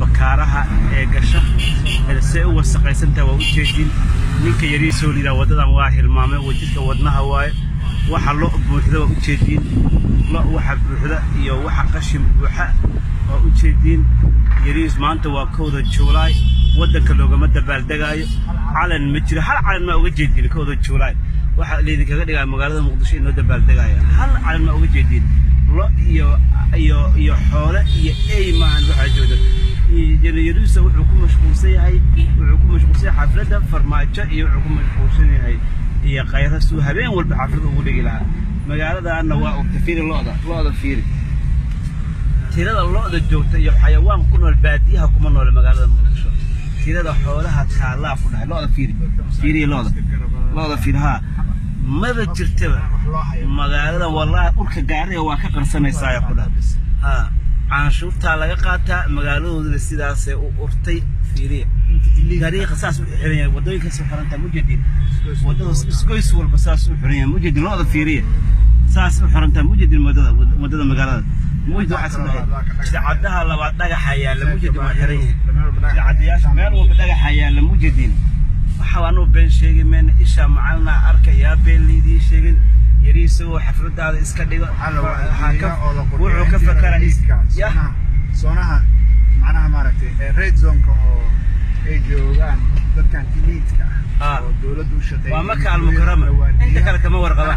bakaaraha ee gasha si uu wasaqaysantaa waa u jeedin ninka yariisoo liida wadadan waa hilmaamay wajidka wadnaha waaye waxa loo buuxda waa u jeedin la waxa buuxda iyo waxa qashin buuxa waa u jeedin yariis maanta waa kooda Juulaay wadanka loogama dabaaldegaayo calan ma jiro hal calan ma uga jeedin kooda Juulaay waxa leedin kaga dhigaa magaalada Muqdisho inoo dabaaldegaayo hal calan ma uga jeedin lo iyo xoolo iyo aymaan waxa jooda yariis wuxuu ku mashquulsan yahay xafladda farmaajo iyo wuxuu ku mashquulsan yahay iyo qayrasu habeen walba xaflad ugu dhigi lahaa magaaladaana waa u tafiir looda fiiri tirada looda joogta iyo xayawaan ku nool baadiyaha kuma nool magaalada Muqdisho tirada xoolaha taala ku dhahay looda fiiri looda fiirha maba jirtaba magaalada wallahi urka gaariga waa ka qarsanaysaa ku dhahay ha canshuurta laga qaataa magaaladooda sidaas ay u urtay fiiriye dariiqa saas u xiran wadooyinka soo xiranta mujadid wadada isgoys walba saas u xiran mujadid looda fiiriye saas u xiranta mujadid wadada magaalada mujadid waxa sameeyay shacabdaha laba dhagax ayaa la mujadid ma xiran shacabdiyaasha meel walba dhagax ayaa la mujadid waxa waanu been sheegay meen isha macalna arkaya been liidii sheegin yariisoo xafladaada iska dhigo wuxuu ka fakaray soonaha macnaha maaragtay red zone-ka oo ay joogaan dadkan elite-ka oo dawladdu u shaqeeyay waa Makka al Mukarrama inta kale kama warqabaan